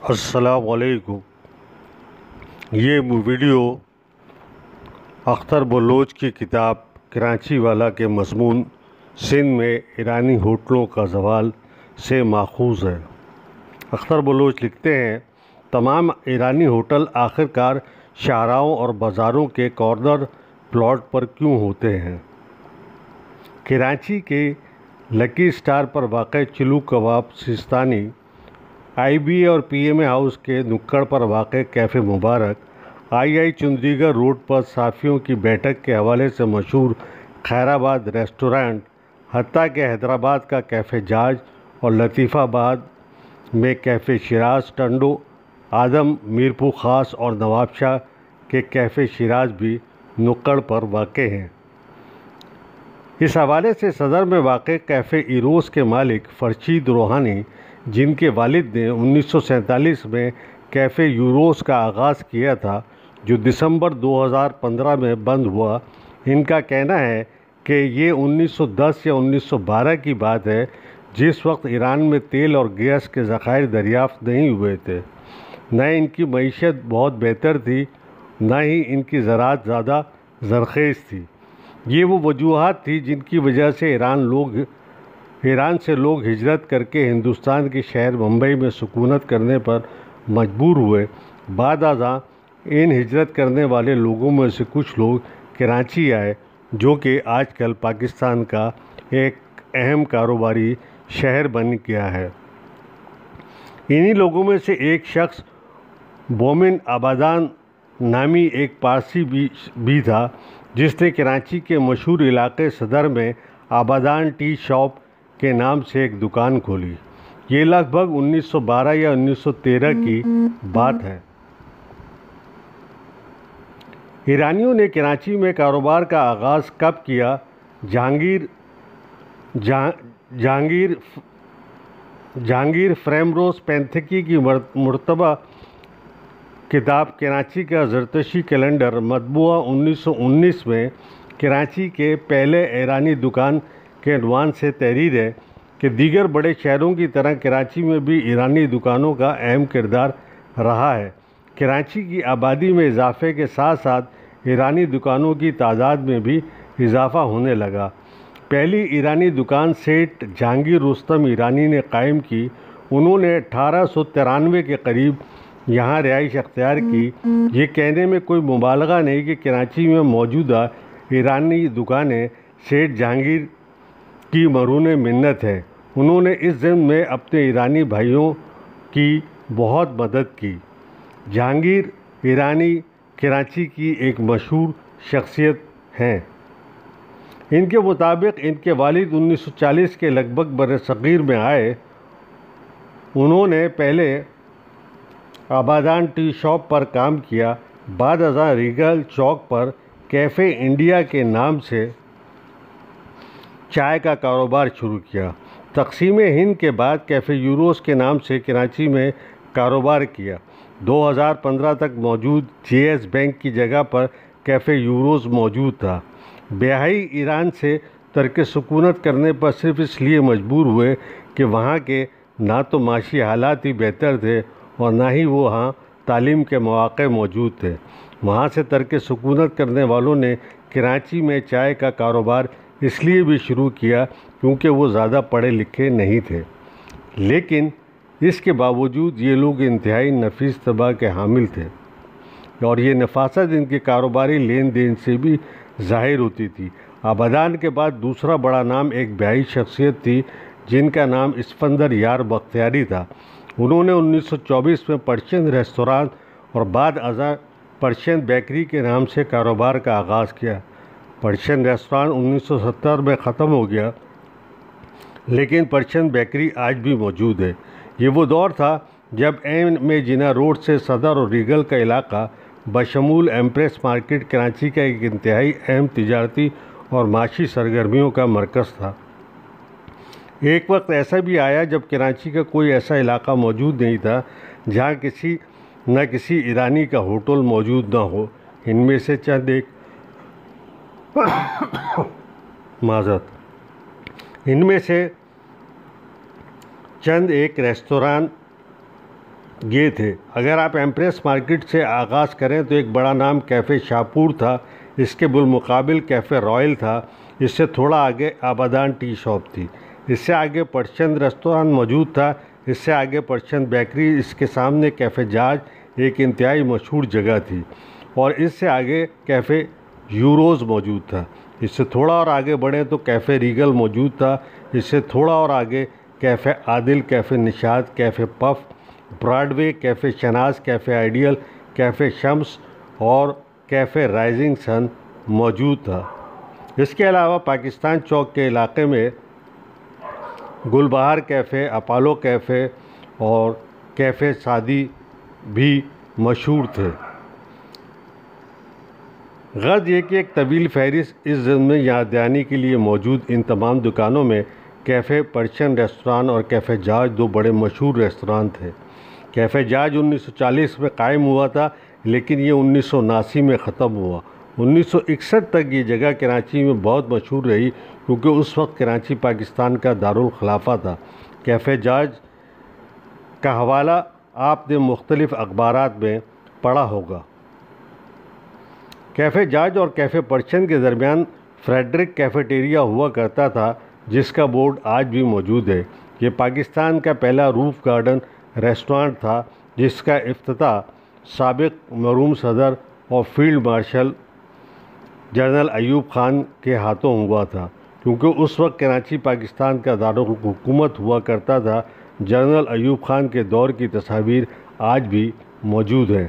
السلام علیکم۔ یہ ویڈیو اختر بلوچ کی کتاب کراچی والا کے مضمون سندھ میں ایرانی ہوٹلوں کا زوال سے ماخوذ ہے۔ اختر بلوچ لکھتے ہیں، تمام ایرانی ہوٹل آخرکار شاہراہوں اور بازاروں کے کارنر پلاٹ پر کیوں ہوتے ہیں؟ کراچی کے لکی اسٹار پر واقع چلو کباب سیستانی، آئی بی اے اور پی ایم اے ہاؤس کے نکڑ پر واقع کیفے مبارک، آئی چندی گڑھ روڈ پر صحافیوں کی بیٹھک کے حوالے سے مشہور خیرآباد ریسٹورانٹ، حتیٰ کہ حیدرآباد کا کیفے جاج اور لطیف آباد میں کیفے شیراز ٹنڈو، آدم میرپور خاص اور نواب شاہ کے کیفے شیراز بھی نکڑ پر واقع ہیں۔ اس حوالے سے صدر میں واقع کیفے ایروس کے مالک فرشید روحانی، جن کے والد نے 1947 میں کیفے یوروس کا آغاز کیا تھا جو دسمبر 2015 میں بند ہوا، ان کا کہنا ہے کہ یہ 1910 یا 1912 کی بات ہے، جس وقت ایران میں تیل اور گیس کے ذخائر دریافت نہیں ہوئے تھے، نہ ان کی معیشت بہت بہتر تھی، نہ ہی ان کی زراعت زیادہ زرخیز تھی۔ یہ وہ وجوہات تھیں جن کی وجہ سے ایران سے لوگ ہجرت کر کے ہندوستان کے شہر ممبئی میں سکونت کرنے پر مجبور ہوئے۔ بعد ازاں ان ہجرت کرنے والے لوگوں میں سے کچھ لوگ کراچی آئے، جو کہ آج کل پاکستان کا ایک اہم کاروباری شہر بن گیا ہے۔ انہی لوگوں میں سے ایک شخص مومن آبادان نامی ایک پارسی بھی تھا، جس نے کراچی کے مشہور علاقے صدر میں آبادان ٹی شاپ کے نام سے ایک دکان کھولی۔ یہ لگ بھگ 1912 یا 1913 کی بات ہے۔ ایرانیوں نے کراچی میں کاروبار کا آغاز کب کیا؟ جہانگیر فریمروز پینتھکی کی مرتبہ کتاب کراچی کا زرتشتی کیلنڈر مطبوعہ 1919 میں کراچی کے پہلے ایرانی دکان کے عنوان سے تحریر ہے کہ دیگر بڑے شہروں کی طرح کراچی میں بھی ایرانی دکانوں کا اہم کردار رہا ہے۔ کراچی کی آبادی میں اضافے کے ساتھ ساتھ ایرانی دکانوں کی تعداد میں بھی اضافہ ہونے لگا۔ پہلی ایرانی دکان سیٹھ جہانگیر رستم ایرانی نے قائم کی۔ انہوں نے 1893 کے قریب یہاں رہائش اختیار کی۔ یہ کہنے میں کوئی مبالغہ نہیں کہ کراچی میں موجودہ ایرانی دکانیں سیٹھ جہانگیر کی مرہون منت ہیں۔ انہوں نے اس ضمن میں اپنے ایرانی بھائیوں کی بہت مدد کی۔ جہانگیر ایرانی کراچی کی ایک مشہور شخصیت ہیں۔ ان کے مطابق ان کے والد 1940 کے لگ بھگ برصغیر میں آئے۔ انہوں نے پہلے آبادان ٹی شاپ پر کام کیا، بعد ازاں ریگل چوک پر کیفے انڈیا کے نام سے چائے کا کاروبار شروع کیا۔ تقسیم ہند کے بعد کیفے یوروس کے نام سے کراچی میں کاروبار کیا۔ 2015 تک موجود جے ایس بینک کی جگہ پر کیفے یوروس موجود تھا۔ بہائی ایران سے ترک سکونت کرنے پر صرف اس لیے مجبور ہوئے کہ وہاں کے نہ تو معاشی حالات ہی بہتر تھے اور نہ ہی وہاں تعلیم کے مواقع موجود تھے۔ وہاں سے ترک سکونت کرنے والوں نے کراچی میں چائے کا کاروبار اس لیے بھی شروع کیا کیونکہ وہ زیادہ پڑھے لکھے نہیں تھے، لیکن اس کے باوجود یہ لوگ انتہائی نفیس طبع کے حامل تھے اور یہ نفاست ان کے کاروباری لین دین سے بھی ظاہر ہوتی تھی۔ آبادان کے بعد دوسرا بڑا نام ایک بہائی شخصیت تھی جن کا نام اسفندر یار بختیاری تھا۔ انہوں نے 1924 میں پرشین ریستوران اور بعد ازاں پرشین بیکری کے نام سے کاروبار کا آغاز کیا۔ پرشین ریستوران 1970 میں ختم ہو گیا، لیکن پرشین بیکری آج بھی موجود ہے۔ یہ وہ دور تھا جب ایم اے جناح روڈ سے صدر اور ریگل کا علاقہ بشمول ایمپریس مارکیٹ کراچی کا ایک انتہائی اہم تجارتی اور معاشی سرگرمیوں کا مرکز تھا۔ ایک وقت ایسا بھی آیا جب کراچی کا کوئی ایسا علاقہ موجود نہیں تھا جہاں کسی ایرانی کا ہوٹل موجود نہ ہو۔ ان میں سے چند ایک ریستوران یہ تھے۔ اگر آپ ایمپریس مارکیٹ سے آغاز کریں تو ایک بڑا نام کیفے شاپور تھا، اس کے بالمقابل کیفے رائل تھا، اس سے تھوڑا آگے آبادان ٹی شاپ تھی، اس سے آگے پرشین ریستوران موجود تھا، اس سے آگے پرشین بیکری، اس کے سامنے کیفے جاج ایک انتہائی مشہور جگہ تھی، اور اس سے آگے کیفے یوروز موجود تھا۔ اس سے تھوڑا اور آگے بڑھیں تو کیفے ریگل موجود تھا، اس سے تھوڑا اور آگے cafe Adil, cafe Nishad, cafe puff, Broadway, cafe Shanaz, cafe ideal, cafe Shams اور کیفے رائزنگ سن موجود تھا۔ اس کے علاوہ پاکستان چوک کے علاقے میں گل بہار کیفے، اپالو کیفے اور کیفے سعدی بھی مشہور تھے۔ غرض یہ کہ ایک طویل فہرست اس ضمن میں یاد دہانی کے لیے موجود۔ ان تمام دکانوں میں کیفے پرشین ریستوران اور کیفے جاج دو بڑے مشہور ریستوران تھے۔ کیفے جاج 1940 میں قائم ہوا تھا، لیکن یہ 1979 میں ختم ہوا۔ 1961 تک یہ جگہ کراچی میں بہت مشہور رہی، کیونکہ اس وقت کراچی پاکستان کا دارالخلافہ تھا۔ کیفے جاج کا حوالہ آپ نے مختلف اخبارات میں پڑھا ہوگا۔ کیفے جاج اور کیفے پرشین کے درمیان فریڈرک کیفیٹیریا ہوا کرتا تھا، جس کا بورڈ آج بھی موجود ہے۔ یہ پاکستان کا پہلا روف گارڈن ریسٹورانٹ تھا، جس کا افتتاح سابق مرحوم صدر اور field marshal general Ayub Khan کے ہاتھوں ہوا تھا، کیونکہ اس وقت کراچی پاکستان کا دارالحکومت ہوا کرتا تھا۔ جنرل ایوب خان کے دور کی تصاویر آج بھی موجود ہیں۔